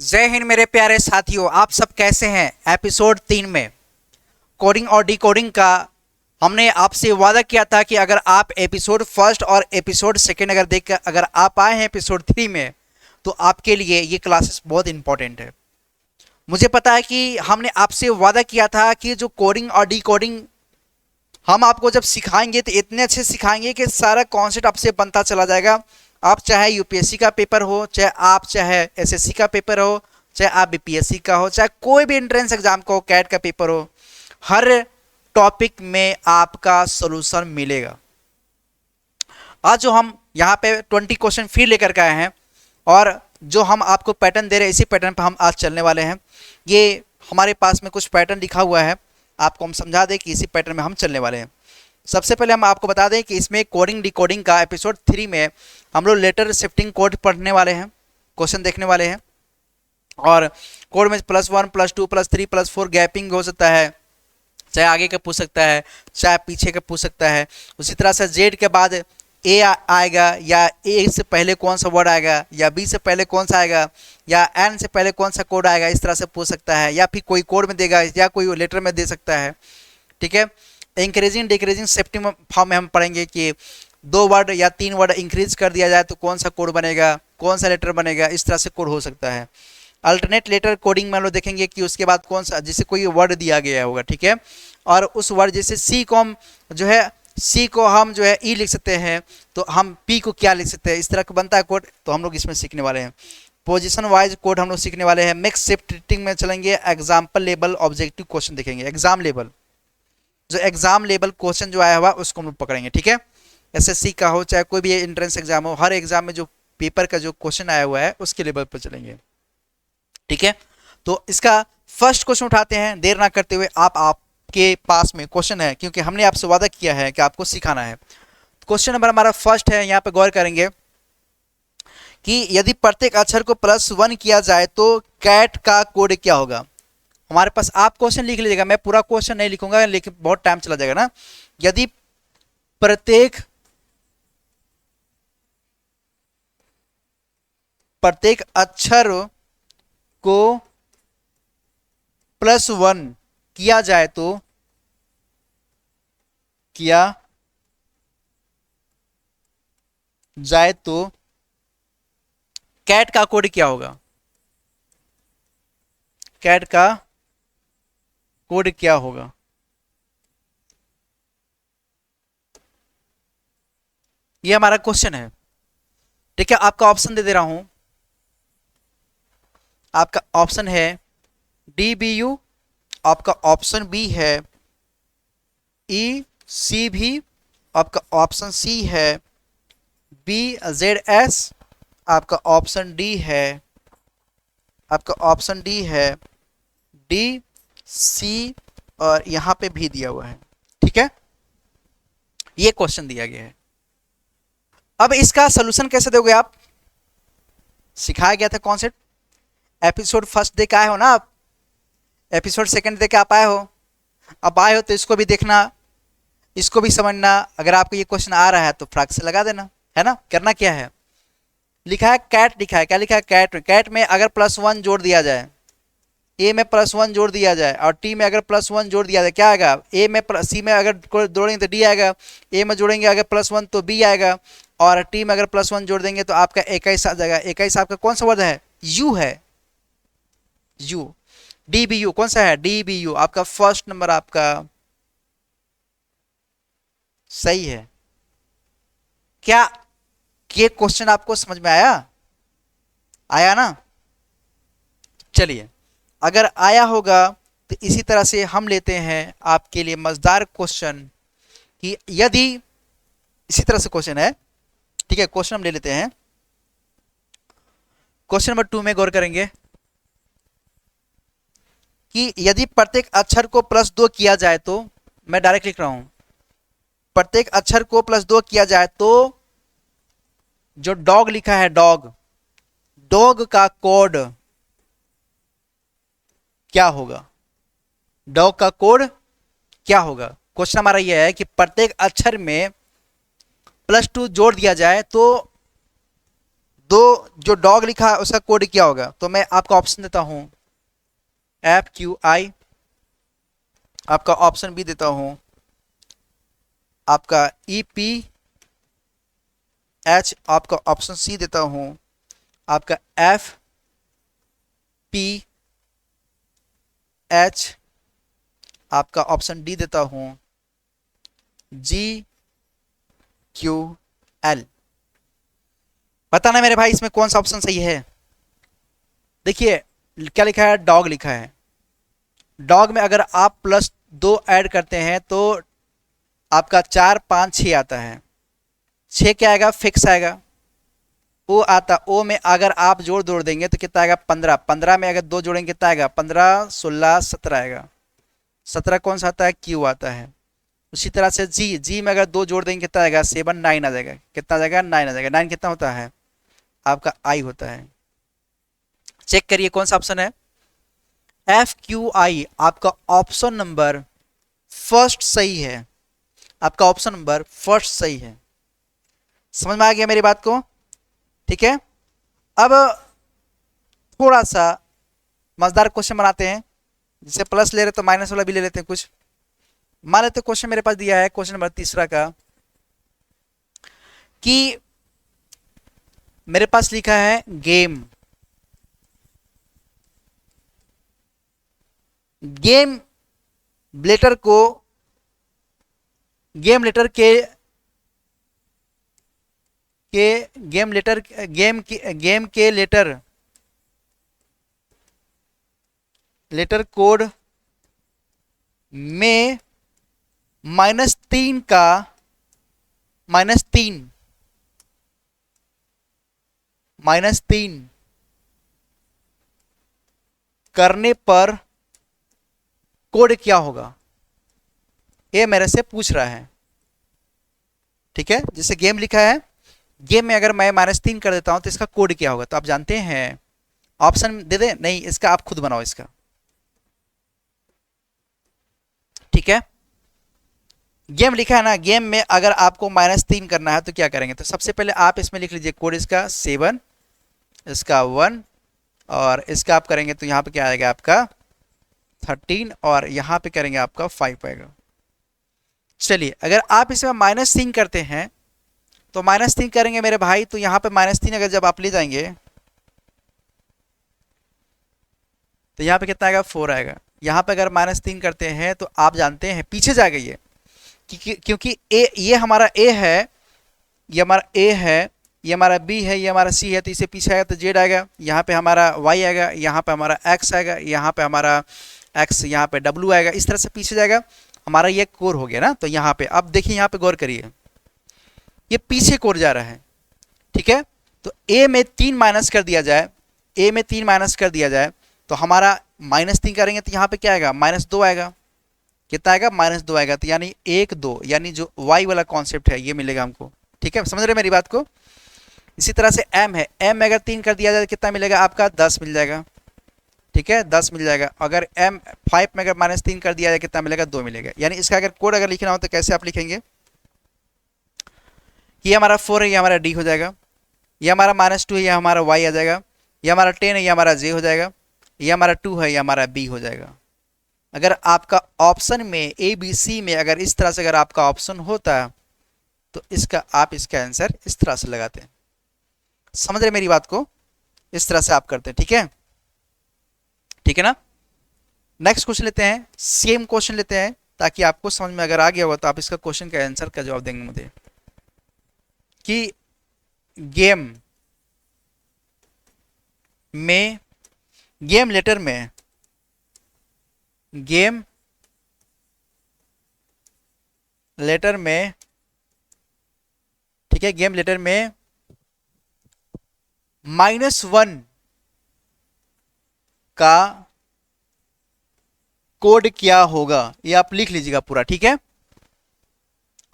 जय हिंद मेरे प्यारे साथियों, आप सब कैसे हैं। एपिसोड 3 में कोडिंग और डिकोडिंग का हमने आपसे वादा किया था कि अगर आप एपिसोड फर्स्ट और एपिसोड सेकेंड अगर देख कर अगर आप आए हैं एपिसोड 3 में, तो आपके लिए ये क्लासेस बहुत इंपॉर्टेंट है। मुझे पता है कि हमने आपसे वादा किया था कि जो कोडिंग और डिकोडिंग हम आपको जब सिखाएंगे तो इतने अच्छे सिखाएंगे कि सारा कॉन्सेप्ट आपसे बनता चला जाएगा। आप चाहे यूपीएससी का पेपर हो, चाहे एसएससी का पेपर हो, चाहे आप बीपीएससी का हो, चाहे कोई भी एंट्रेंस एग्जाम का हो, कैट का पेपर हो, हर टॉपिक में आपका सोल्यूशन मिलेगा। आज जो हम यहाँ पे 20 क्वेश्चन फिर लेकर के आए हैं और जो हम आपको पैटर्न दे रहे हैं इसी पैटर्न पर हम आज चलने वाले हैं। ये हमारे पास में कुछ पैटर्न लिखा हुआ है, आपको हम समझा दें कि इसी पैटर्न में हम चलने वाले हैं। सबसे पहले हम आपको बता दें कि इसमें कोडिंग डिकोडिंग का एपिसोड 3 में हम लोग लेटर शिफ्टिंग कोड पढ़ने वाले हैं, क्वेश्चन देखने वाले हैं। और कोड में +1 +2 +3 +4 गैपिंग हो सकता है, चाहे आगे का पूछ सकता है, चाहे पीछे का पूछ सकता है। उसी तरह से जेड के बाद ए आएगा, या ए से पहले कौन सा वर्ड आएगा, या बी से पहले कौन सा आएगा, या एन से पहले कौन सा कोड आएगा, इस तरह से पूछ सकता है। या फिर कोई कोड में देगा या कोई लेटर में दे सकता है। ठीक है। इंक्रीजिंग डिक्रीजिंग शिफ्टिंग फॉर्म में हम पढ़ेंगे कि 2 वर्ड या 3 वर्ड इंक्रीज कर दिया जाए तो कौन सा कोड बनेगा, कौन सा लेटर बनेगा, इस तरह से कोड हो सकता है। अल्टरनेट लेटर कोडिंग में हम लोग देखेंगे कि उसके बाद कौन सा, जैसे कोई वर्ड दिया गया होगा, ठीक है, और उस वर्ड जैसे सी को हम जो है सी को हम जो है ई लिख सकते हैं, तो हम पी को क्या लिख सकते हैं, इस तरह का बनता है कोड। तो हम लोग इसमें सीखने वाले हैं। पोजीशन वाइज कोड हम लोग सीखने वाले हैं। मिक्स शिफ्टिंग में चलेंगे। एग्जाम्पल लेवल ऑब्जेक्टिव क्वेश्चन देखेंगे। एग्जाम लेवल, जो एग्जाम लेवल क्वेश्चन जो आया हुआ उसको हम लोग पकड़ेंगे। ठीक है। एसएससी का हो चाहे कोई भी एंट्रेंस एग्जाम हो, हर एग्जाम में जो पेपर का जो क्वेश्चन आया हुआ है उसके लेवल पर चलेंगे। ठीक है। तो इसका फर्स्ट क्वेश्चन उठाते हैं, देर ना करते हुए। आपके पास में क्वेश्चन है क्योंकि हमने आपसे वादा किया है कि आपको सिखाना है। क्वेश्चन नंबर हमारा फर्स्ट है, यहाँ पे गौर करेंगे कि यदि प्रत्येक अक्षर को +1 किया जाए तो कैट का कोड क्या होगा। हमारे पास आप क्वेश्चन लिख लीजिएगा, मैं पूरा क्वेश्चन नहीं लिखूंगा, लेकिन बहुत टाइम चला जाएगा ना। यदि प्रत्येक प्रत्येक अक्षर को +1 किया जाए तो कैट का कोड क्या होगा। कैट का कोड क्या होगा। ये हमारा क्वेश्चन है। ठीक है। आपका ऑप्शन दे दे रहा हूं। आपका ऑप्शन है DBU, आपका ऑप्शन बी है ECV, आपका ऑप्शन सी है BZS, आपका ऑप्शन डी है DC, और यहां पे भी दिया हुआ है। ठीक है। ये क्वेश्चन दिया गया है। अब इसका सोल्यूशन कैसे दोगे आप। सिखाया गया था कॉन्सेप्ट। एपिसोड फर्स्ट देख आए हो ना आप, एपिसोड सेकंड देख आप आए हो। अब आए हो तो इसको भी देखना, इसको भी समझना। अगर आपको ये क्वेश्चन आ रहा है तो फ्रैक से लगा देना, है ना। करना क्या है, लिखा है कैट, लिखा है क्या, लिखा है कैट। कैट में अगर +1 जोड़ दिया जाए, ए में +1 जोड़ दिया जाए, और टी में अगर +1 जोड़ दिया जाए, क्या आएगा। ए में सी में अगर जोड़ेंगे तो डी आएगा, ए में जोड़ेंगे अगर +1 तो बी आएगा, और टी में अगर +1 जोड़ देंगे तो आपका 21 आ जाएगा। 21 आपका कौन सा वर्ड है, यू है, यू। DBU कौन सा है, DBU। आपका फर्स्ट नंबर आपका सही है। क्या ये क्वेश्चन आपको समझ में आया, आया ना। चलिए, अगर आया होगा तो इसी तरह से हम लेते हैं आपके लिए मजेदार क्वेश्चन कि यदि इसी तरह से क्वेश्चन है। ठीक है। क्वेश्चन हम ले लेते हैं। क्वेश्चन नंबर 2 में गौर करेंगे कि यदि प्रत्येक अक्षर को +2 किया जाए तो, मैं डायरेक्ट लिख रहा हूं, प्रत्येक अक्षर को +2 किया जाए तो जो डॉग लिखा है, डॉग, डॉग का कोड क्या होगा। डॉग का कोड क्या होगा। क्वेश्चन हमारा यह है कि प्रत्येक अक्षर में +2 जोड़ दिया जाए तो दो जो डॉग लिखा है उसका कोड क्या होगा? तो मैं आपका ऑप्शन देता हूं FQI, आपका ऑप्शन बी देता हूं आपका EPH, आपका ऑप्शन सी देता हूं आपका FPH, आपका ऑप्शन डी देता हूं GQL। बताना मेरे भाई इसमें कौन सा ऑप्शन सही है। देखिए क्या लिखा है, डॉग लिखा है। डॉग में अगर आप +2 ऐड करते हैं तो आपका 4 5 6 आता है। 6 क्या आएगा? फिक्स आएगा। ओ आता, ओ में अगर आप जोड़ देंगे तो कितना आएगा? 15। 15 में अगर 2 जोड़ेंगे कितना आएगा? 15 16 17 आएगा। 17 कौन सा आता है? क्यू आता है। उसी तरह से जी, जी में अगर 2 जोड़ देंगे कितना आएगा? 7 9 आ जाएगा। कितना आ जाएगा? 9 आ जाएगा। 9 कितना होता है? आपका आई होता है। चेक करिए कौन सा ऑप्शन है। FQI आपका ऑप्शन नंबर फर्स्ट सही है। आपका ऑप्शन नंबर फर्स्ट सही है। समझ में आ गया मेरी बात को? ठीक है। अब थोड़ा सा मजेदार क्वेश्चन बनाते हैं, जिसे प्लस ले रहे तो माइनस वाला भी ले लेते हैं कुछ। मान लेते क्वेश्चन मेरे पास दिया है, क्वेश्चन नंबर तीसरा का, कि मेरे पास लिखा है गेम। गेम लेटर को, गेम लेटर गेम के लेटर कोड में -3 का -3 करने पर कोड क्या होगा? ये मेरे से पूछ रहा है। ठीक है, जैसे गेम लिखा है, गेम में अगर मैं -3 कर देता हूं तो इसका कोड क्या होगा? तो आप जानते हैं, ऑप्शन दे दे? नहीं, इसका आप खुद बनाओ इसका। ठीक है, गेम लिखा है ना, गेम में अगर आपको -3 करना है तो क्या करेंगे? तो सबसे पहले आप इसमें लिख लीजिए कोड इसका 7, इसका 1, और इसका आप करेंगे तो यहाँ पे क्या आएगा? आपका 13, और यहाँ पे करेंगे आपका 5 आएगा। चलिए, अगर आप इसमें -3 करते हैं तो -3 करेंगे मेरे भाई, तो यहाँ पे -3 अगर जब आप ले जाएंगे तो यहाँ पे कितना आएगा? 4 आएगा। यहाँ पे अगर -3 करते हैं तो आप जानते हैं पीछे जा गई है, क्योंकि ए, ये हमारा ए है, ये हमारा ए है, ये हमारा बी है, ये हमारा सी है, तो इसे पीछे आएगा तो जेड आएगा। यहाँ पे हमारा वाई आएगा, यहाँ पे हमारा एक्स आएगा, यहाँ पे हमारा एक्स, यहाँ पे डब्ल्यू आएगा। इस तरह से पीछे जाएगा। हमारा ये कोर हो गया ना। तो यहाँ पे अब देखिए, यहाँ पे गौर करिए, ये पीछे कोर जा रहा है। ठीक है, तो ए में 3 माइनस कर दिया जाए, ए में 3 माइनस कर दिया जाए तो हमारा -3 करेंगे तो यहाँ पे क्या आएगा? -2 आएगा। कितना आएगा? -2 आएगा। तो यानी 1 2, यानी जो वाई वाला कॉन्सेप्ट है ये मिलेगा हमको। ठीक है, समझ रहे मेरी बात को? इसी तरह से एम है, एम में अगर 3 कर दिया जाए कितना मिलेगा? आपका 10 मिल जाएगा। ठीक है, 10 मिल जाएगा। अगर एम 5 में अगर -3 कर दिया जाए कितना मिलेगा? 2 मिलेगा। यानी इसका अगर कोड अगर लिखना हो तो कैसे आप लिखेंगे? ये हमारा 4 है, ये हमारा डी हो जाएगा। ये हमारा -2 है, ये हमारा वाई आ जाएगा। ये हमारा 10 है, ये हमारा जे हो जाएगा। ये हमारा 2 है, ये हमारा बी हो जाएगा। अगर आपका ऑप्शन में ए बी सी में अगर इस तरह से अगर आपका ऑप्शन होता तो इसका आप इसका आंसर इस तरह से लगाते हैं। समझ रहे मेरी बात को? इस तरह से आप करते हैं। ठीक है, ठीक है ना। नेक्स्ट क्वेश्चन लेते हैं, सेम क्वेश्चन लेते हैं, ताकि आपको समझ में अगर आ गया होगा तो आप इसका क्वेश्चन का आंसर का जवाब देंगे मुझे। कि गेम में, गेम लेटर में, गेम लेटर में, ठीक है, गेम लेटर में -1 का कोड क्या होगा? ये आप लिख लीजिएगा पूरा। ठीक है,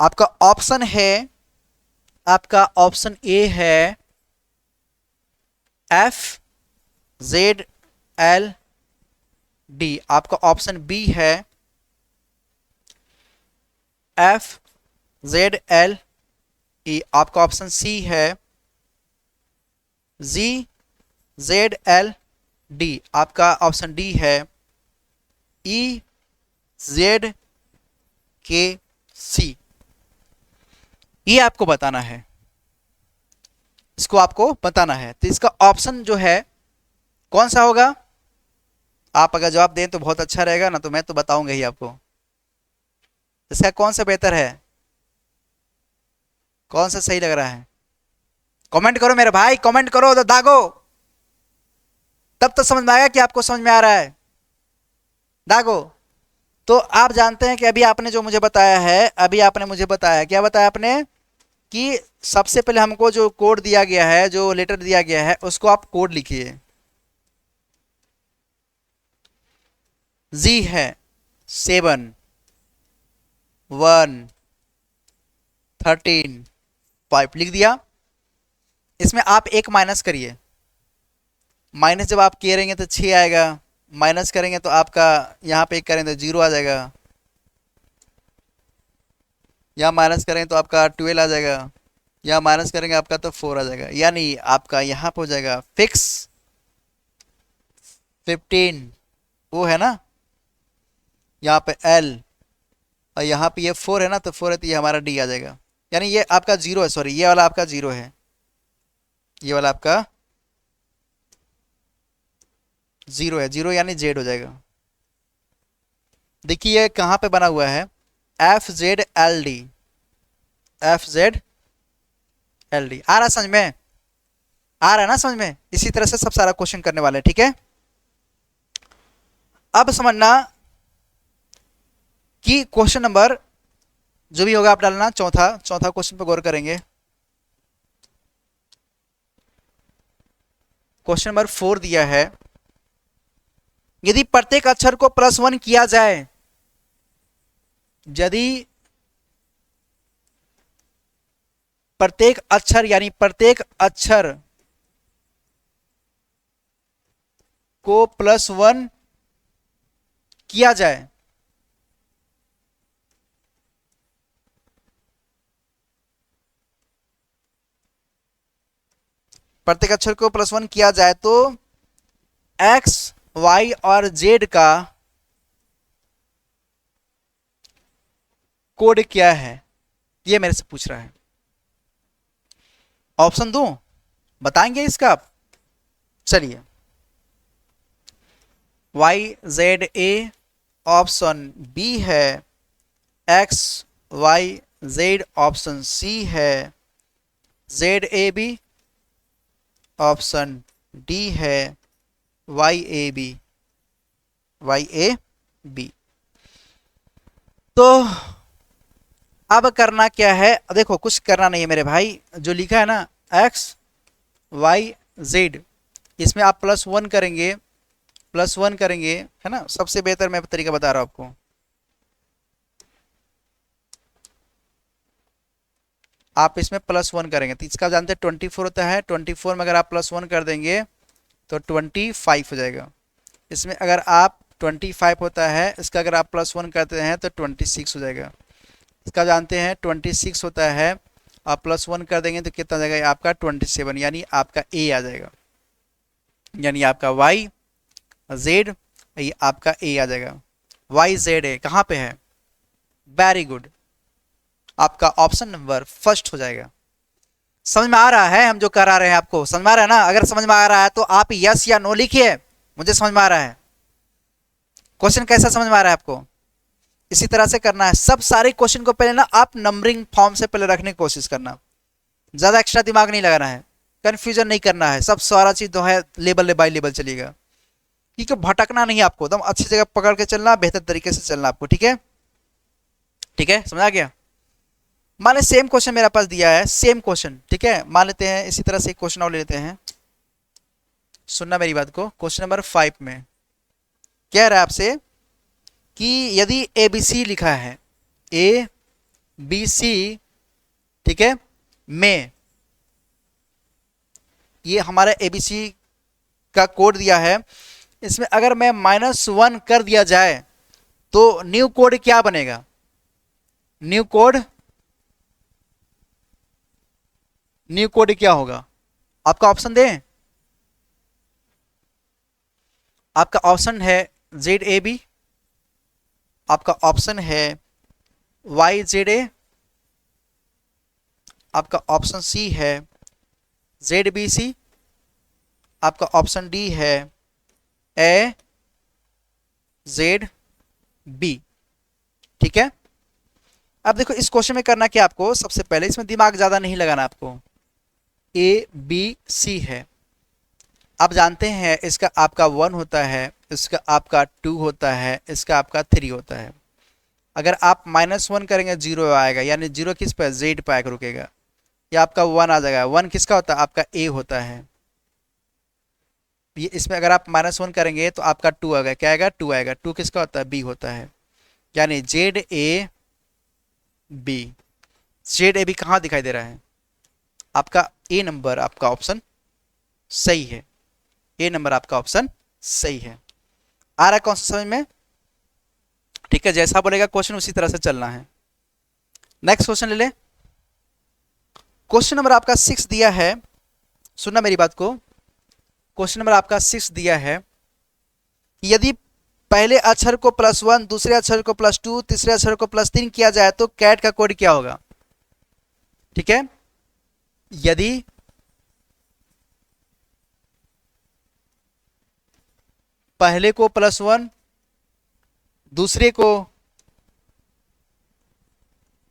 आपका ऑप्शन है, आपका ऑप्शन ए है FZLD, आपका ऑप्शन बी है FZLE, आपका ऑप्शन सी है ZLD, आपका ऑप्शन डी है EZKC। ये आपको बताना है, इसको आपको बताना है। तो इसका ऑप्शन जो है कौन सा होगा? आप अगर जवाब दें तो बहुत अच्छा रहेगा ना, तो मैं तो बताऊंगा ही आपको। इसका कौन सा बेहतर है, कौन सा सही लग रहा है? कमेंट करो मेरे भाई, कमेंट करो तो दागो, तब तो समझ में आएगा कि आपको समझ में आ रहा है। दागो। तो आप जानते हैं कि अभी आपने जो मुझे बताया है, अभी आपने मुझे बताया, क्या बताया आपने? कि सबसे पहले हमको जो कोड दिया गया है, जो लेटर दिया गया है, उसको आप कोड लिखिए। जी है 7 1 13 5 लिख दिया। इसमें आप एक माइनस करिए, माइनस जब आप करेंगे तो 6 आएगा, माइनस करेंगे तो आपका यहाँ पे एक करेंगे तो 0 आ जाएगा, यहाँ माइनस करेंगे तो आपका 12 आ जाएगा, यहाँ माइनस करेंगे आपका तो 4 आ जाएगा। यानी आपका यहाँ पे हो जाएगा फिक्स 15, वो है ना, यहाँ पे L, और यहाँ पे ये 4 है ना, तो 4 है तो ये हमारा D आ जाएगा। यानी ये आपका 0 है, सॉरी ये वाला आपका 0 है, ये वाला आपका 0 है, 0 यानी Z हो जाएगा। देखिए ये कहाँ पे बना हुआ है, FZLD, FZLD। आ रहा समझ में? आ रहा है ना समझ में? इसी तरह से सब सारा क्वेश्चन करने वाले हैं, ठीक है। अब समझना कि क्वेश्चन नंबर जो भी होगा आप डालना, चौथा क्वेश्चन पर गौर करेंगे। क्वेश्चन नंबर 4 दिया है, यदि प्रत्येक अक्षर को +1 किया जाए, यदि प्रत्येक अक्षर यानी प्रत्येक अक्षर को +1 किया जाए, प्रत्येक अक्षर को +1 किया जाए तो X, Y और Z का कोड क्या है, ये मेरे से पूछ रहा है। ऑप्शन दूं, बताएंगे इसका आप? चलिए, YZA ऑप्शन बी है, XYZ ऑप्शन सी है, ZAB ऑप्शन डी है, YAB तो अब करना क्या है? देखो कुछ करना नहीं है मेरे भाई, जो लिखा है ना XYZ, इसमें आप +1 करेंगे, +1 करेंगे, है ना। सबसे बेहतर मैं तरीका बता रहा हूं आपको, आप इसमें +1 करेंगे तो इसका जानते हैं 24 होता है, 24 में अगर आप +1 कर देंगे तो 25 हो जाएगा। इसमें अगर आप 25 होता है, इसका अगर आप +1 करते हैं तो 26 हो जाएगा। इसका जानते हैं 26 होता है, आप +1 कर देंगे तो कितना जाएगा आपका 27, यानी आपका A आ जाएगा, यानी आपका YZ, ये आपका A आ जाएगा। YZA कहाँ पे है? वेरी गुड, आपका ऑप्शन नंबर फर्स्ट हो जाएगा। समझ में आ रहा है हम जो करा रहे हैं आपको? समझ में आ रहा है ना? अगर समझ में आ रहा है तो आप यस या नो लिखिए, मुझे समझ में आ रहा है। क्वेश्चन कैसा समझ में आ रहा है आपको? इसी तरह से करना है सब सारे क्वेश्चन को। पहले ना आप नंबरिंग फॉर्म से पहले रखने की कोशिश करना, ज्यादा एक्स्ट्रा दिमाग नहीं लगाना है, कंफ्यूजन नहीं करना है, सब सारा चीज जो है लेवल बाय लेवल चलेगा, क्योंकि भटकना नहीं, आपको एकदम अच्छी जगह पकड़ के चलना, बेहतर तरीके से चलना आपको, ठीक है? ठीक है, समझ आ गया? मान ले सेम क्वेश्चन मेरे पास दिया है, सेम क्वेश्चन, ठीक है। मान लेते हैं इसी तरह से एक क्वेश्चन और ले लेते हैं, सुनना मेरी बात को। क्वेश्चन नंबर 5 में कह रहा है आपसे कि यदि ABC लिखा है, ABC, ठीक है, में ये हमारा ABC का कोड दिया है, इसमें अगर मैं -1 कर दिया जाए तो न्यू कोड क्या बनेगा? न्यू कोड क्या होगा? आपका ऑप्शन दें? आपका ऑप्शन है ZAB, आपका ऑप्शन है YZA, आपका ऑप्शन सी है ZBC, आपका ऑप्शन डी है AZB। ठीक है, अब देखो इस क्वेश्चन में करना क्या आपको, सबसे पहले इसमें दिमाग ज्यादा नहीं लगाना आपको। ABC है, आप जानते हैं इसका आपका 1 होता है, इसका आपका 2 होता है, इसका आपका 3 होता है। अगर आप -1 करेंगे 0 आएगा, यानी 0 किस पर, Z पे आकर रुकेगा, या आपका 1 आ जाएगा। 1 किसका होता है, आपका A होता है। ये इसमें अगर आप -1 करेंगे तो आपका 2 आएगा, क्या आएगा, 2 आएगा। 2 किसका होता है, B होता है, यानी ZAB। ZAB कहाँ दिखाई दे रहा है, आपका A नंबर, आपका ऑप्शन सही है। A नंबर आपका ऑप्शन सही है। आ रहा है कौन सा समझ में? ठीक है, जैसा बोलेगा क्वेश्चन उसी तरह से चलना है। नेक्स्ट क्वेश्चन ले ले। क्वेश्चन नंबर आपका 6 दिया है, सुनना मेरी बात को। क्वेश्चन नंबर आपका 6 दिया है, यदि पहले अक्षर को +1, दूसरे अक्षर को +2, तीसरे अक्षर को +3 किया जाए तो कैट का कोड क्या होगा? ठीक है, यदि पहले को +1, दूसरे को,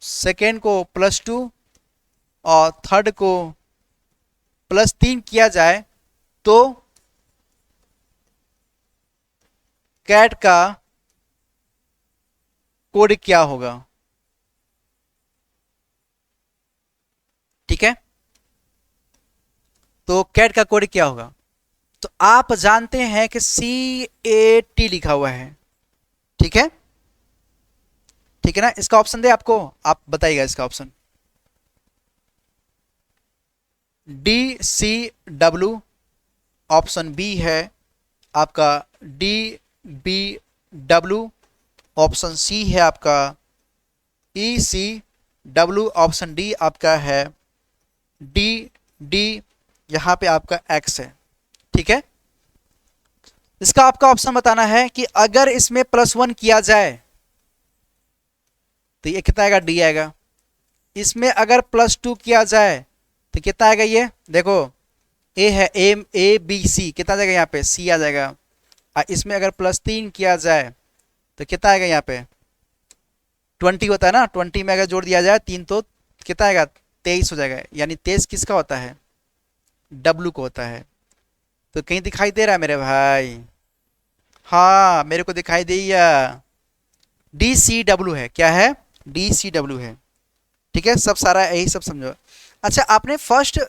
सेकेंड को +2 और थर्ड को +3 किया जाए तो कैट का कोड क्या होगा? ठीक है, तो कैट का कोड क्या होगा? तो आप जानते हैं कि CAT लिखा हुआ है। ठीक है, ठीक है ना, इसका ऑप्शन दे आपको, आप बताइएगा इसका ऑप्शन। DCW ऑप्शन बी है आपका, DBW ऑप्शन सी है आपका, ECW ऑप्शन डी आपका है, DD यहां पे आपका X है। ठीक है, इसका आपका ऑप्शन बताना है कि अगर इसमें +1 किया जाए तो ये कितना आएगा, D आएगा। इसमें अगर +2 किया जाए तो कितना आएगा, ये देखो A है, ABC कितना आ जाएगा यहाँ पे, C आ जाएगा। और इसमें अगर +3 किया जाए तो कितना आएगा, यहाँ पे 20 होता है ना, 20 में अगर जोड़ दिया जाए 3 तो कितना आएगा, 23 हो जाएगा। यानी 23 किसका होता है, W को होता है। तो कहीं दिखाई दे रहा है मेरे भाई? हाँ मेरे को दिखाई दिया, DCW है, क्या है, DCW है। ठीक है, सब सारा यही सब समझो। अच्छा, आपने फर्स्ट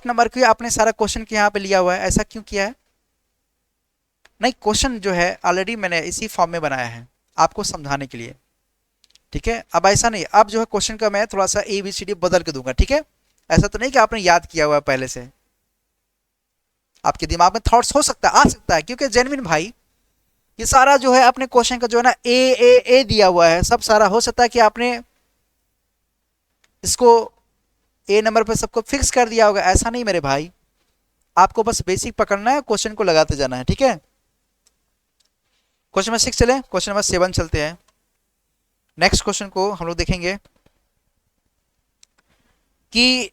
नंबर के आपने सारा क्वेश्चन के यहाँ पे लिया हुआ है, ऐसा क्यों किया है? नहीं, क्वेश्चन जो है ऑलरेडी मैंने इसी फॉर्म में बनाया है आपको समझाने के लिए। ठीक है, अब ऐसा नहीं, अब जो है क्वेश्चन का मैं थोड़ा सा ABCD बदल के दूंगा। ठीक है, ऐसा तो नहीं कि आपने याद किया हुआ है पहले से, आपके दिमाग में थॉट्स हो सकता है, आ सकता है, क्योंकि जेनविन भाई ये सारा जो है अपने क्वेश्चन का जो है ना ए दिया हुआ है, सब सारा हो सकता है कि आपने इसको A नंबर पर सबको फिक्स कर दिया होगा, ऐसा नहीं मेरे भाई। आपको बस बेसिक पकड़ना है, क्वेश्चन को लगाते जाना है। ठीक है, क्वेश्चन नंबर 6 चले, क्वेश्चन नंबर 7 चलते हैं। नेक्स्ट क्वेश्चन को हम लोग देखेंगे कि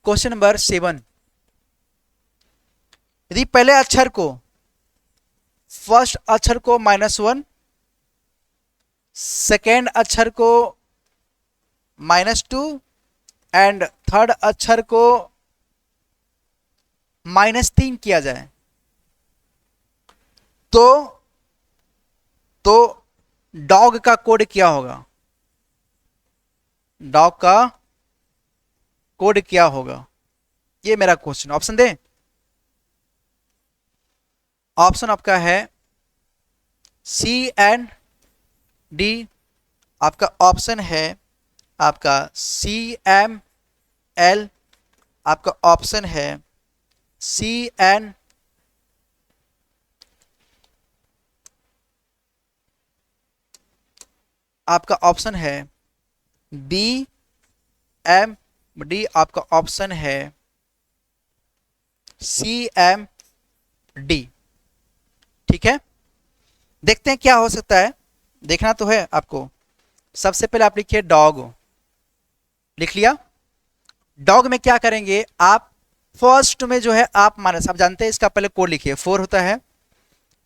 क्वेश्चन नंबर 7, यदि पहले अक्षर को, फर्स्ट अक्षर को -1, सेकेंड अक्षर को -2 एंड थर्ड अक्षर को -3 किया जाए तो डॉग का कोड क्या होगा? डॉग का कोड क्या होगा, ये मेरा क्वेश्चन। ऑप्शन दे, ऑप्शन आपका है C एंड D, आपका ऑप्शन है आपका CML, आपका ऑप्शन है CN, आपका ऑप्शन है BMD, आपका ऑप्शन है CMD। ठीक है, देखते हैं क्या हो सकता है, देखना तो है आपको। सबसे पहले आप लिखिए डॉग, लिख लिया। डॉग में क्या करेंगे आप, फर्स्ट में जो है आप माइनस, आप जानते हैं इसका पहले कोड लिखिए, 4 होता है,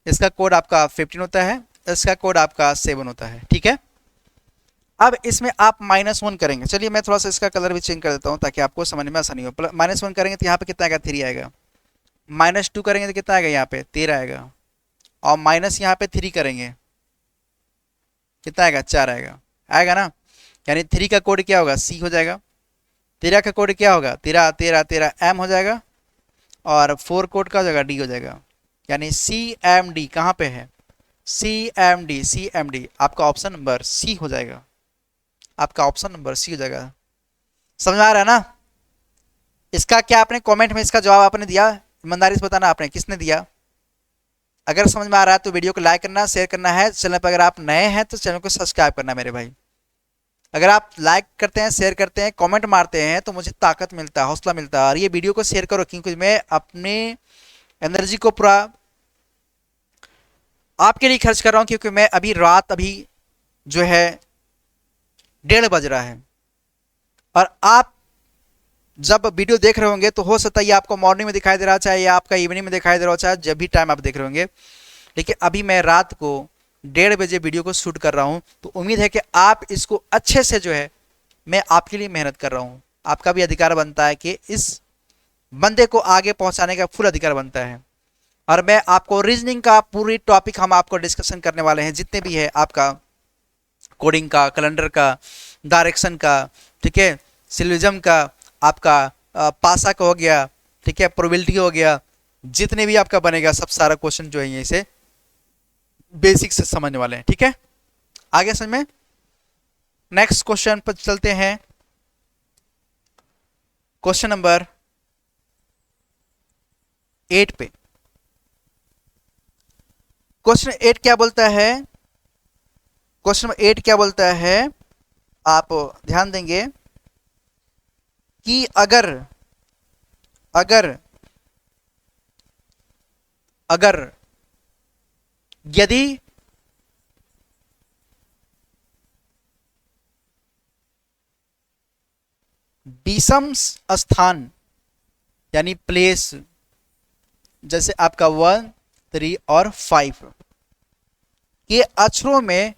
इसका कोड आपका 15 होता है, इसका कोड आपका 7 होता है। ठीक है, अब इसमें आप -1 करेंगे। चलिए मैं थोड़ा सा इसका कलर भी चेंज कर देता हूं ताकि आपको समझ में आसानी हो। -1 करेंगे तो यहाँ पे कितना आएगा, 3 आएगा। -2 करेंगे तो कितना आएगा, यहाँ पे 13 आएगा। और माइनस यहाँ पे 3 करेंगे, कितना आएगा, 4 आएगा। आएगा ना, यानी 3 का कोड क्या होगा, C हो जाएगा। 13 का कोड क्या होगा, 13 13 13 M हो जाएगा। और 4 कोड का हो जाएगा, D हो जाएगा। यानी CMD कहाँ पे है, CMD आपका ऑप्शन नंबर C हो जाएगा, आपका ऑप्शन नंबर C हो जाएगा। समझ में आ रहा है ना। इसका क्या आपने कमेंट में इसका जवाब आपने दिया, ईमानदारी से बताना आपने किसने दिया। अगर समझ में आ रहा है तो वीडियो को लाइक करना, शेयर करना है। चैनल पर अगर आप नए हैं तो चैनल को सब्सक्राइब करना मेरे भाई। अगर आप लाइक करते हैं, शेयर करते हैं, कमेंट मारते हैं तो मुझे ताकत मिलता है, हौसला मिलता है। और ये वीडियो को शेयर करो, क्योंकि मैं अपने एनर्जी को पूरा आपके लिए खर्च कर रहा हूँ। क्योंकि मैं अभी जो है 1:30 बज रहा है, और आप जब वीडियो देख रहे होंगे तो हो सकता है ये आपको मॉर्निंग में दिखाई दे रहा, चाहे या आपका इवनिंग में दिखाई दे रहा हो, चाहे जब भी टाइम आप देख रहे होंगे। लेकिन अभी मैं रात को 1:30 बजे वीडियो को शूट कर रहा हूं, तो उम्मीद है कि आप इसको अच्छे से जो है, मैं आपके लिए मेहनत कर रहा हूं। आपका भी अधिकार बनता है कि इस बंदे को आगे पहुंचाने का फुल अधिकार बनता है। और मैं आपको रीजनिंग का पूरी टॉपिक हम आपको डिस्कशन करने वाले हैं, जितने भी है आपका कोडिंग का, कैलेंडर का, डायरेक्शन का, ठीक है, सिलोजिज्म का, आपका पासा का हो गया, ठीक है, प्रोबेबिलिटी हो गया, जितने भी आपका बनेगा सब सारा क्वेश्चन जो है ये इसे बेसिक से समझने वाले हैं। ठीक है, आगे समझ में। नेक्स्ट क्वेश्चन पर चलते हैं, क्वेश्चन नंबर 8 पे। क्वेश्चन 8 क्या बोलता है, क्वेश्चन नंबर 8 क्या बोलता है, आप ध्यान देंगे कि अगर अगर अगर यदि विषम स्थान यानी प्लेस, जैसे आपका 1 3 और 5 के अक्षरों में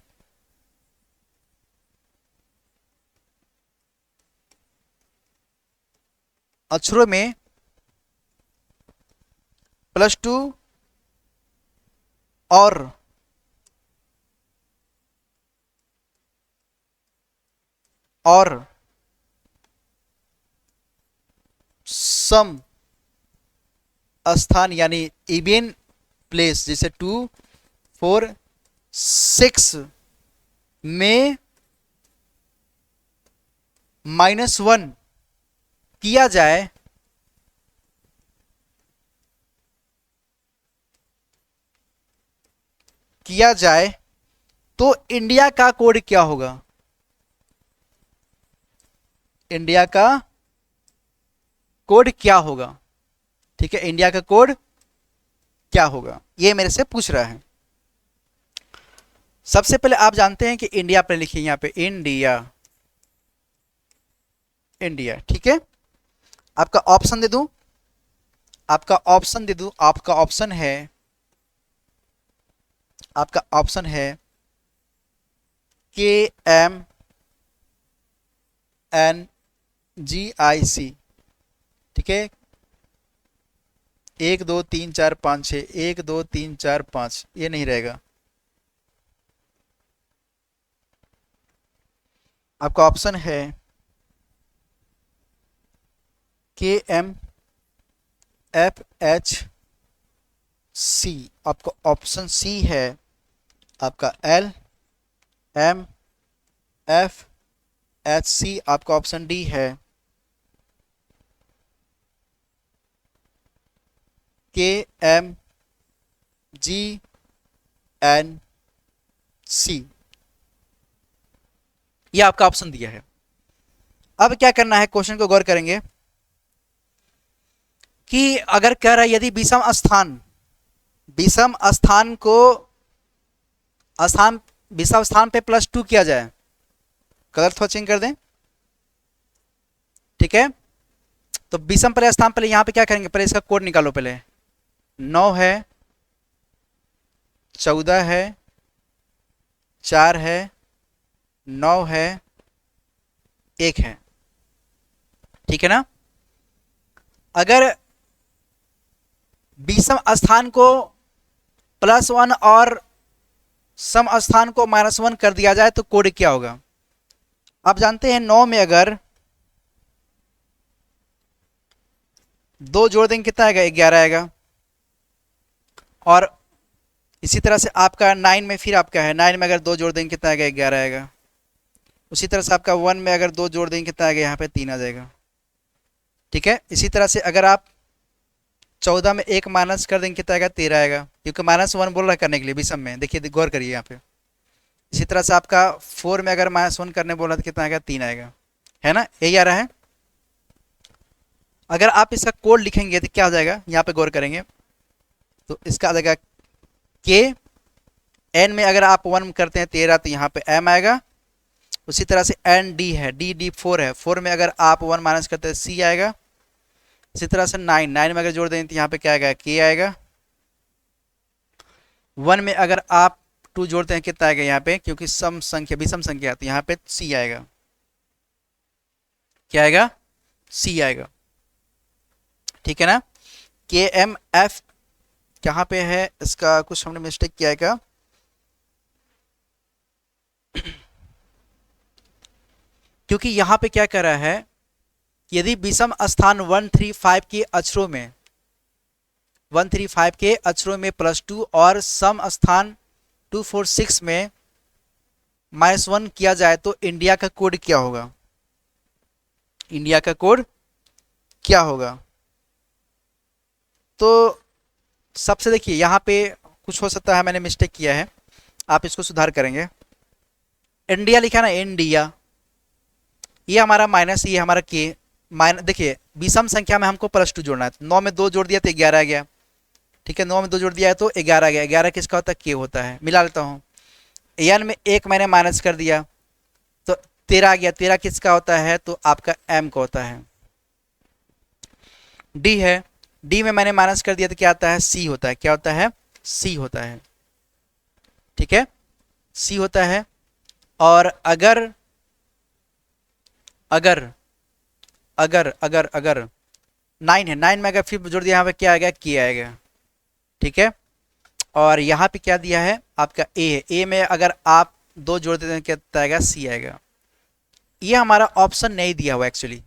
+2 और सम स्थान यानी इवन प्लेस, जैसे 2 4 6 में -1 किया जाए तो इंडिया का कोड क्या होगा, इंडिया का कोड क्या होगा। ठीक है, इंडिया का कोड क्या होगा, ये मेरे से पूछ रहा है। सबसे पहले आप जानते हैं कि इंडिया पे लिखिए, यहां पे इंडिया, इंडिया। ठीक है, आपका ऑप्शन दे दूं, आपका ऑप्शन है, आपका ऑप्शन है KMNGIC। ठीक है, 1 2 3 4 5 6, 1 2 3 4 5, ये नहीं रहेगा। आपका ऑप्शन है KMFHC, आपका ऑप्शन C है। आपका LMFHC आपका ऑप्शन D है। KMGNC, ये आपका ऑप्शन दिया है। अब क्या करना है, क्वेश्चन को गौर करेंगे। कि अगर कह रहा है यदि विषम स्थान को विषम स्थान पे +2 किया जाए, कलर थोड़ा चेंज कर दें, ठीक है। तो विषम पर स्थान पहले यहां पे क्या करेंगे, पहले इसका कोड निकालो, पहले 9 है, 14 है, 4 है, 9 है, 1 है, ठीक है ना। अगर विषम स्थान को +1 और सम स्थान को -1 कर दिया जाए तो कोड क्या होगा। आप जानते हैं 9 में अगर 2 जोड़ देंगे कितना आएगा, 11 आएगा। और इसी तरह से आपका 9 में फिर आपका है, 9 में अगर 2 जोड़ देंगे कितना आएगा, 11 आएगा। उसी तरह से आपका 1 में अगर 2 जोड़ देंगे कितना आएगा, यहाँ पे 3 आ जाएगा, ठीक है। इसी तरह से अगर आप 14 में 1 माइनस कर देंगे कितना आएगा, 13 आएगा, क्योंकि -1 बोल रहा है करने के लिए विषम में, देखिए गौर करिए यहाँ पे। इसी तरह से आपका 4 में अगर -1 करने बोला तो कितना आएगा, 3 आएगा, है ना, यही आ रहा है। अगर आप इसका कोड लिखेंगे तो क्या हो जाएगा, यहाँ पे गौर करेंगे तो इसका आ जाएगा के, एन में अगर आप 1 करते हैं 13 तो यहाँ पे एम आएगा। उसी तरह से एन डी है, डी 4 है, 4 में अगर आप 1 माइनस करते हैं सी आएगा। इसी तरह से 9 में अगर जोड़ दें तो यहाँ पे क्या आएगा, के आएगा। 1 में अगर आप 2 जोड़ते हैं कितना आएगा यहाँ पे, क्योंकि सम संख्या विषम संख्या तो यहाँ पे सी आएगा, क्या आएगा, सी आएगा, ठीक है ना। के एम एफ कहाँ पे है, इसका कुछ हमने मिस्टेक किया है क्या, क्योंकि यहाँ पे क्या कर रहा है, यदि विषम स्थान 135 के अक्षरों में 135 के अक्षरों में +2 और सम स्थान 246 में -1 किया जाए तो इंडिया का कोड क्या होगा, इंडिया का कोड क्या होगा। तो सबसे देखिए यहाँ पे कुछ हो सकता है मैंने मिस्टेक किया है, आप इसको सुधार करेंगे। इंडिया लिखा ना, इंडिया, ये हमारा माइनस, ये हमारा के माइनस। देखिए विषम संख्या में हमको +2 जोड़ना है, 9 में 2 जोड़ दिया तो 11 आ गया, ठीक है। 9 में 2 जोड़ दिया है तो 11 आ गया। 11 किसका होता है, के होता है। मिला लेता हूँ, एन में 1 मैंने माइनस कर दिया तो 13 आ गया। 13 किसका होता है, तो आपका एम का होता है। डी है, डी में मैंने माइनस कर दिया तो क्या आता है, सी होता है। क्या होता है, सी होता है, ठीक है, सी होता है। और अगर अगर अगर अगर अगर 9 है, 9 में अगर फिर जोड़ दिया यहाँ पे क्या आएगा, के आएगा, ठीक है। और यहाँ पे क्या दिया है, आपका ए है, ए में अगर आप 2 जोड़ देते हैं क्या आएगा, सी आएगा। ये हमारा ऑप्शन नहीं दिया हुआ, एक्चुअली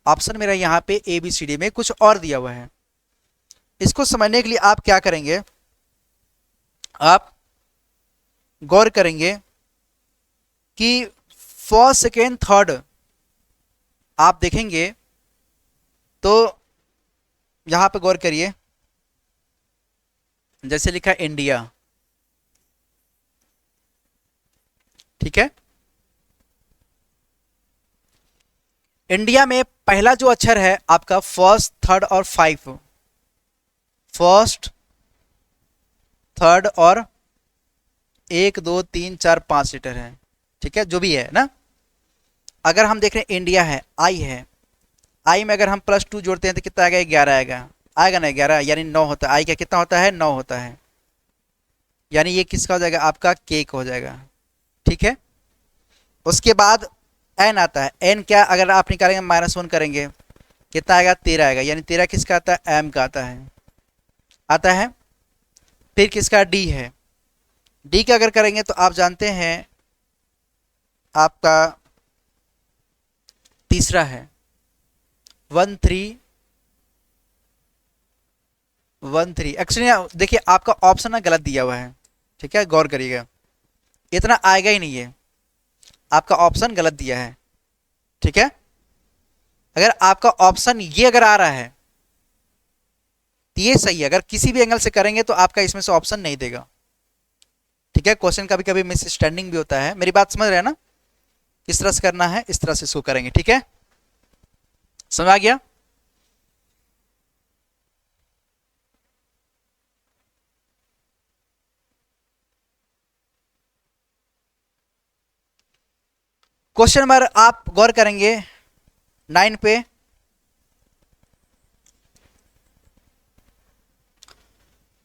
ऑप्शन मेरा यहाँ पे ABCD में कुछ और दिया हुआ है। इसको समझने के लिए आप क्या करेंगे, आप गौर करेंगे कि फर्स्ट सेकेंड थर्ड आप देखेंगे तो यहां पे गौर करिए, जैसे लिखा इंडिया, ठीक है। इंडिया में पहला जो अक्षर है आपका फर्स्ट थर्ड और 5, फर्स्ट थर्ड और 1 2 3 4 5 लीटर है, ठीक है, जो भी है ना। अगर हम देख रहे हैं इंडिया है, आई है, आई में अगर हम +2 जोड़ते हैं तो कितना आएगा, 11 आएगा, आएगा ना 11, यानी 9 होता है। आई का कितना होता है, 9 होता है, यानी ये किसका हो जाएगा, आपका केक हो जाएगा, ठीक है। उसके बाद एन आता है, एन क्या अगर आप निकालेंगे -1 करेंगे कितना आएगा, 13 आएगा, यानी 13 किसका आता है, एम का आता है। फिर किसका, डी है, डी का अगर करेंगे तो आप जानते हैं आपका तीसरा है 13 एक्चुअली देखिए आपका ऑप्शन ना गलत दिया हुआ है, ठीक है, गौर करिएगा, इतना आएगा ही नहीं है, आपका ऑप्शन गलत दिया है, ठीक है। अगर आपका ऑप्शन ये अगर आ रहा है तो ये सही है, अगर किसी भी एंगल से करेंगे तो आपका इसमें से ऑप्शन नहीं देगा, ठीक है। क्वेश्चन कभी कभी मिसअंडरस्टैंडिंग भी होता है, मेरी बात समझ रहे हैं ना, किस तरह से करना है इस तरह से इसको करेंगे, ठीक है, समझ आ गया। क्वेश्चन नंबर आप गौर करेंगे 9 पे।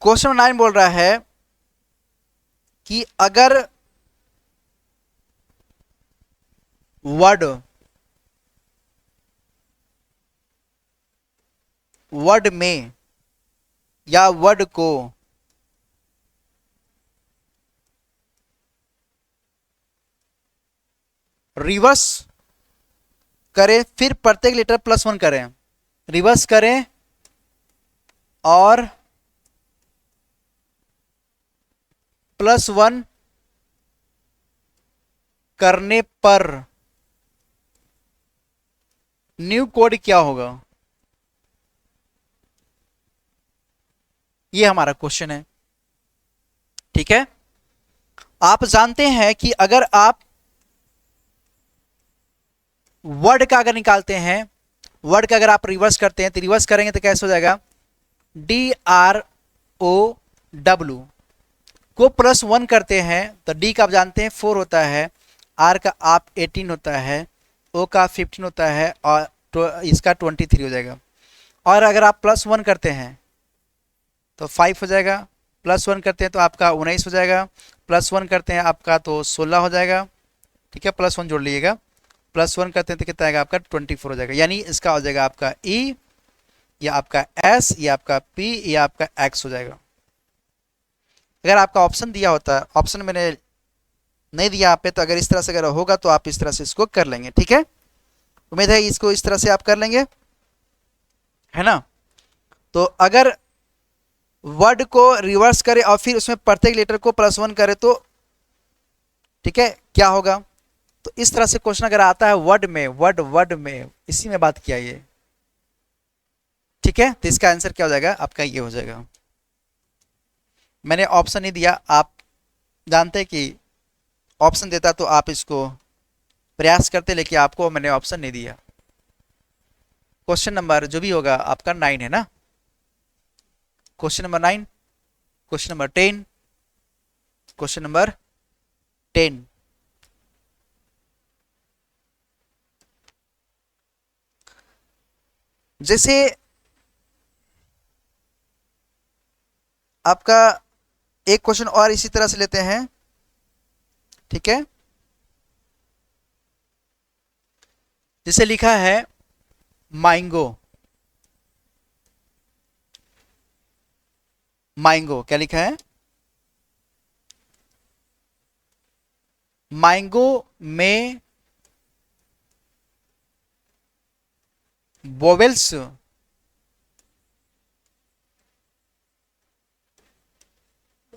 क्वेश्चन नंबर 9 बोल रहा है कि अगर वर्ड में या वर्ड को रिवर्स करें, फिर प्रत्येक लेटर +1 करें, रिवर्स करें और +1 करने पर न्यू कोड क्या होगा? ये हमारा क्वेश्चन है। ठीक है, आप जानते हैं कि अगर आप वर्ड का अगर निकालते हैं, वर्ड का अगर आप रिवर्स करते हैं तो रिवर्स करेंगे तो कैसे हो जाएगा? DROW को +1 करते हैं तो D का आप जानते हैं 4 होता है, R का आप 18 होता है, O का 15 होता है और इसका 23 हो जाएगा। और अगर आप +1 करते हैं तो 5 हो जाएगा, +1 करते हैं तो आपका 19 हो जाएगा, +1 करते हैं आपका तो 16 हो जाएगा। ठीक है, +1 जोड़ लीजिएगा, +1 करते हैं तो कितना आएगा आपका? 24 हो जाएगा। यानी इसका हो जाएगा आपका E, या आपका S, या आपका P, या आपका X हो जाएगा। अगर आपका ऑप्शन दिया होता है, ऑप्शन मैंने नहीं दिया आप पे, तो अगर इस तरह से अगर होगा तो आप इस तरह से इसको कर लेंगे। ठीक है, उम्मीद है इसको इस तरह से आप कर लेंगे, है ना? तो अगर वर्ड को रिवर्स करे और फिर उसमें प्रत्येक लेटर को +1 करे तो ठीक है क्या होगा? तो इस तरह से क्वेश्चन अगर आता है वर्ड में इसी में बात किया ये। ठीक है, तो इसका आंसर क्या हो जाएगा आपका? ये हो जाएगा। मैंने ऑप्शन नहीं दिया, आप जानते हैं कि ऑप्शन देता तो आप इसको प्रयास करते, लेकिन आपको मैंने ऑप्शन नहीं दिया। क्वेश्चन नंबर जो भी होगा आपका 9 है ना? Question number 9, question number 10, question number 10। जैसे आपका एक क्वेश्चन और इसी तरह से लेते हैं। ठीक है, जिसे लिखा है मैंगो। मैंगो क्या लिखा है? मैंगो में वोवेल्स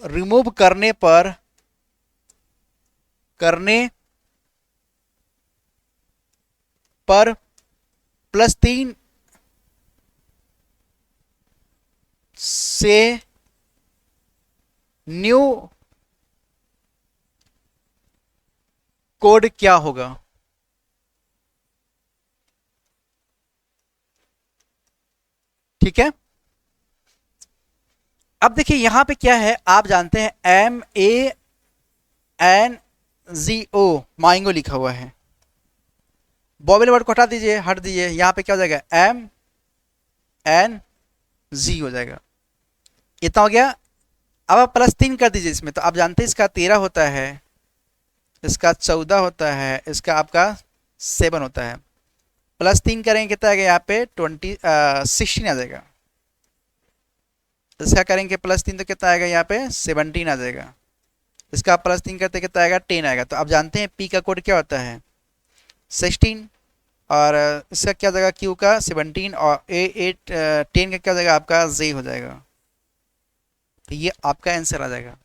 रिमूव करने पर +3 से न्यू कोड क्या होगा? ठीक है, अब देखिए यहां पे क्या है, आप जानते हैं MANGO मैंगो लिखा हुआ है। वोवेल वर्ड को हटा दीजिए, हट दीजिए, यहां पे क्या हो जाएगा? MNG हो जाएगा। इतना हो गया। अब आप +3 कर दीजिए इसमें, तो आप जानते हैं इसका 13 होता है, इसका 14 होता है, इसका आपका 7 होता है। +3 करेंगे कितना आएगा यहाँ पे? 16 आ जाएगा। इसका करेंगे +3 तो कितना आएगा यहाँ पे? 17 आ जाएगा। इसका +3 करते कितना आएगा? 10 आएगा। तो आप जानते हैं P का कोड क्या होता है? 16, और इसका क्या जाएगा? Q का 17, और A8 10 का क्या जाएगा आपका? Z हो जाएगा। तो ये आपका आंसर आ जाएगा।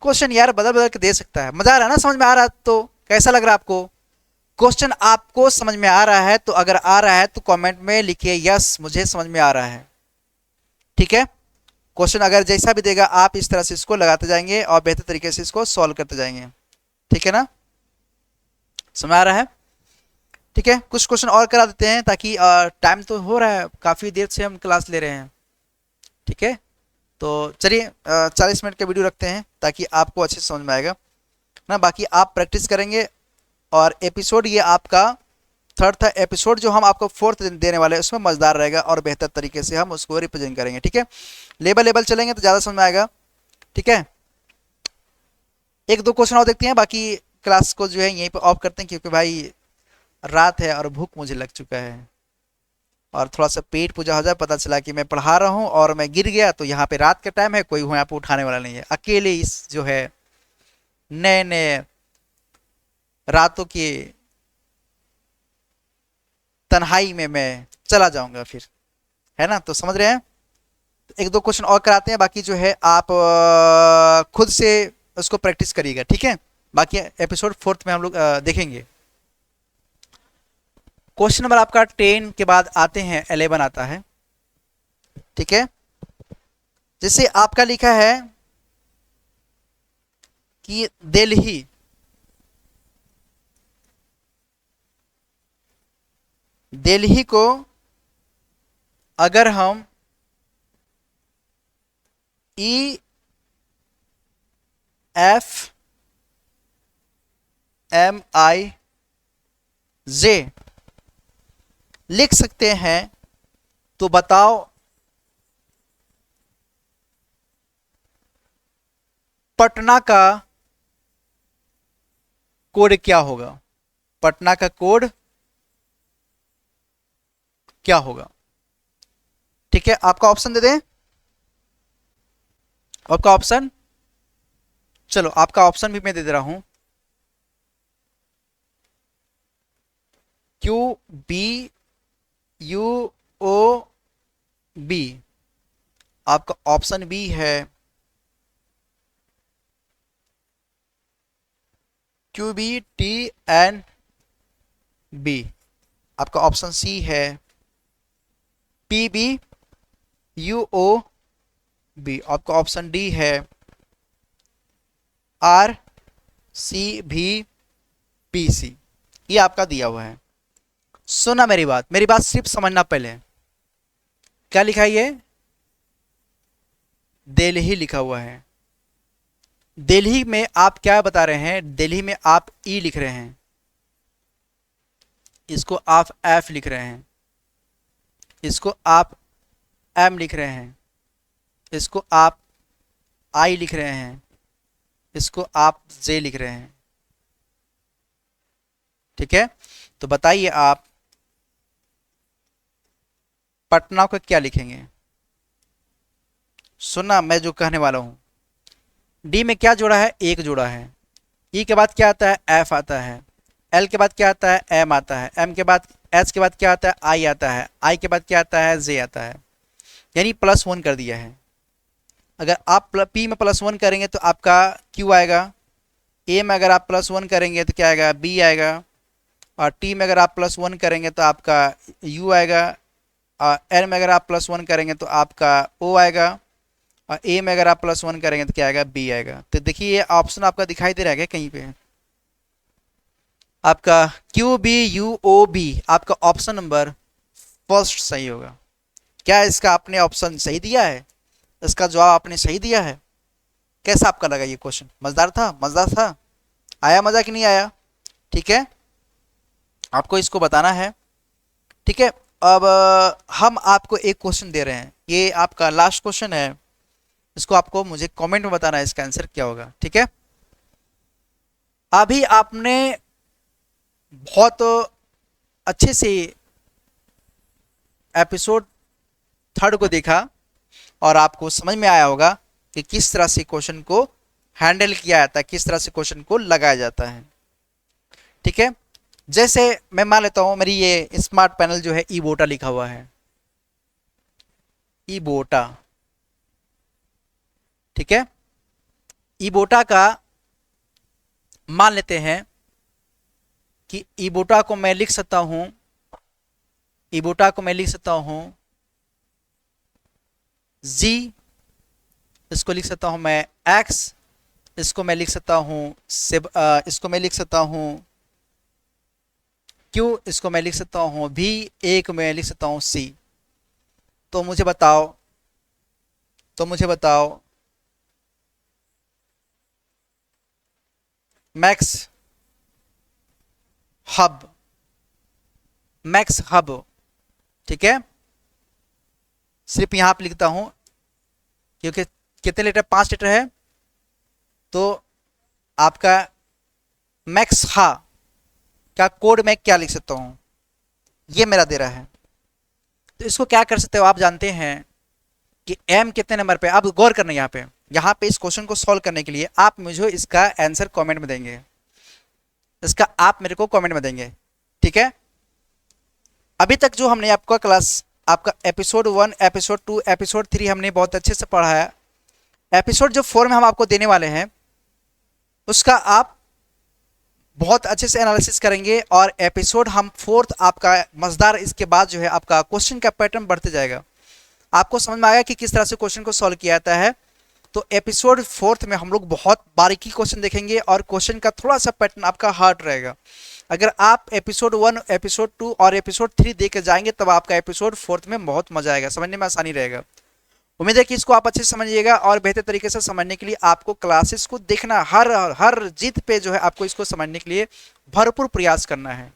क्वेश्चन यार बदल बदल के दे सकता है, मजा आ रहा है ना? समझ में आ रहा है तो कैसा लग रहा है आपको? क्वेश्चन आपको समझ में आ रहा है तो अगर आ रहा है तो कमेंट में लिखिए यस मुझे समझ में आ रहा है। ठीक है, क्वेश्चन अगर जैसा भी देगा आप इस तरह से इसको लगाते जाएंगे और बेहतर तरीके से इसको सॉल्व करते जाएंगे। ठीक है ना? समझ आ रहा है? ठीक है, कुछ क्वेश्चन और करा देते हैं ताकि टाइम तो हो रहा है, काफ़ी देर से हम क्लास ले रहे हैं। ठीक है, तो चलिए 40 मिनट का वीडियो रखते हैं ताकि आपको अच्छे से समझ में आएगा ना। बाकी आप प्रैक्टिस करेंगे और एपिसोड ये आपका थर्ड था। एपिसोड जो हम आपको फोर्थ देने वाले हैं उसमें मज़ेदार रहेगा और बेहतर तरीके से हम उसको रिप्रेजेंट करेंगे। ठीक है, लेबल लेबल चलेंगे तो ज़्यादा समझ में आएगा। ठीक है, एक दो क्वेश्चन और देखते हैं, बाकी क्लास को जो है यहीं पे ऑफ करते हैं, क्योंकि भाई रात है और भूख मुझे लग चुका है और थोड़ा सा पेट पूजा हो जाए। पता चला कि मैं पढ़ा रहा हूँ और मैं गिर गया, तो यहाँ पे रात का टाइम है, कोई यहाँ पे उठाने वाला नहीं है। अकेले इस जो है नए नए रातों की तन्हाई में मैं चला जाऊंगा फिर, है ना। तो समझ रहे हैं, एक दो क्वेश्चन और कराते हैं, बाकी जो है आप खुद से उसको प्रैक्टिस करिएगा। ठीक है, बाकी एपिसोड फोर्थ में हम लोग देखेंगे। क्वेश्चन नंबर आपका 10 के बाद आते हैं 11 आता है। ठीक है, जैसे आपका लिखा है कि दिल्ली दिल्ली को अगर हम ई एफ एम आई जे लिख सकते हैं तो बताओ पटना का कोड क्या होगा। पटना का कोड क्या होगा। ठीक है, आपका ऑप्शन दे दें, आपका ऑप्शन, चलो आपका ऑप्शन भी मैं दे रहा हूं। Q B U O B, आपका ऑप्शन बी है Q B T N B. आपका ऑप्शन सी है P B U O B. आपका ऑप्शन डी है आर सी भी पी सी। ये आपका दिया हुआ है। सुना मेरी बात सिर्फ समझना पहले। क्या लिखा है ये, दिल्ली लिखा हुआ है। दिल्ली में आप क्या बता रहे हैं, दिल्ली में आप ई लिख रहे हैं, इसको आप एफ लिख रहे हैं, इसको आप एम लिख रहे हैं, इसको आप आई लिख रहे हैं, इसको आप जे लिख रहे हैं। ठीक है, तो बताइए आप पटना को क्या लिखेंगे। सुना मैं जो कहने वाला हूं। डी में क्या जोड़ा है, एक जोड़ा है। ई के बाद क्या आता है, एफ आता है। एल के बाद क्या आता है, एम आता है। एम के बाद एच के बाद क्या आता है, आई आता है। आई के बाद क्या आता है, जे आता है। यानी +1 कर दिया है। अगर आप पी में +1 करेंगे तो आपका क्यू आएगा। ए में अगर आप +1 करेंगे तो क्या आएगा, बी आएगा। और टी में अगर आप +1 करेंगे तो आपका यू आएगा। और एल में अगर आप +1 करेंगे तो आपका ओ आएगा। और ए में अगर आप +1 करेंगे तो क्या आएगा, बी आएगा। तो देखिए ये ऑप्शन आपका दिखाई दे रहा है क्या कहीं पे, आपका Q B U O B, आपका ऑप्शन नंबर फर्स्ट सही होगा। क्या इसका आपने ऑप्शन सही दिया है, इसका जवाब आपने सही दिया है। कैसा आपका लगा ये क्वेश्चन, मजेदार था, मजेदार था, आया मजा कि नहीं आया। ठीक है, आपको इसको बताना है। ठीक है, अब हम आपको एक क्वेश्चन दे रहे हैं, ये आपका लास्ट क्वेश्चन है। इसको आपको मुझे कमेंट में बताना है इसका आंसर क्या होगा। ठीक है, अभी आपने बहुत अच्छे से एपिसोड थर्ड को देखा और आपको समझ में आया होगा कि किस तरह से क्वेश्चन को हैंडल किया जाता है, किस तरह से क्वेश्चन को लगाया जाता है। ठीक है, जैसे मैं मान लेता हूं मेरी ये स्मार्ट पैनल जो है ई बोटा लिखा हुआ है, ई बोटा। ठीक है, ई बोटा का मान लेते हैं कि ई बोटा को मैं लिख सकता हूं, ई बोटा को मैं लिख सकता हूं जी, इसको लिख सकता हूं मैं एक्स, इसको मैं लिख सकता हूं इसको मैं लिख सकता हूं क्यू, इसको मैं लिख सकता हूं भी, एक मैं लिख सकता हूं सी। तो मुझे बताओ, तो मुझे बताओ मैक्स हब, मैक्स हब, ठीक है। सिर्फ यहां पे लिखता हूं क्योंकि कितने लेटर, 5 लेटर है, तो आपका मैक्स हा का कोड मैं क्या लिख सकता हूं, ये मेरा दे रहा है। तो इसको क्या कर सकते हो आप जानते हैं कि एम कितने नंबर पे। अब गौर करना यहाँ पे इस क्वेश्चन को सॉल्व करने के लिए आप मुझे इसका आंसर कमेंट में देंगे, इसका आप मेरे को कमेंट में देंगे, ठीक है। अभी तक जो हमने आपका क्लास, आपका एपिसोड 1, एपिसोड 2, एपिसोड 3 हमने बहुत अच्छे से पढ़ा है। एपिसोड जो 4 में हम आपको देने वाले हैं उसका आप बहुत अच्छे से एनालिसिस करेंगे, और एपिसोड हम 4th आपका मजेदार, इसके बाद जो है आपका क्वेश्चन का पैटर्न बढ़ते जाएगा, आपको समझ में आएगा कि किस तरह से क्वेश्चन को सॉल्व किया जाता है। तो एपिसोड 4th में हम लोग बहुत बारीकी क्वेश्चन देखेंगे और क्वेश्चन का थोड़ा सा पैटर्न आपका हार्ड रहेगा। अगर आप एपिसोड 1, एपिसोड 2 और एपिसोड 3 देख के जाएंगे तब आपका एपिसोड 4th में बहुत मजा आएगा, समझने में आसानी रहेगा। उम्मीद है कि इसको आप अच्छे से समझिएगा, और बेहतर तरीके से समझने के लिए आपको क्लासेस को देखना, हर जिद पे जो है आपको इसको समझने के लिए भरपूर प्रयास करना है,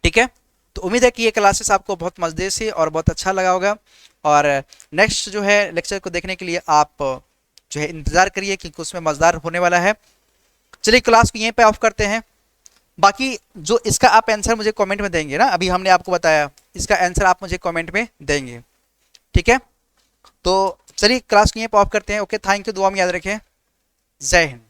ठीक है। तो उम्मीद है कि ये क्लासेस आपको बहुत मजेदार से और बहुत अच्छा लगा होगा, और नेक्स्ट जो है लेक्चर को देखने के लिए आप जो है इंतजार करिए क्योंकि उसमें मजेदार होने वाला है। चलिए क्लास को यहीं पे ऑफ करते हैं। बाकी जो इसका आप आंसर मुझे कमेंट में देंगे ना, अभी हमने आपको बताया, इसका आंसर आप मुझे कमेंट में देंगे, ठीक है। तो चलिए क्लास को यहीं पे ऑफ करते हैं। ओके, थैंक यू, दुआ में याद रखें। जय हिंद।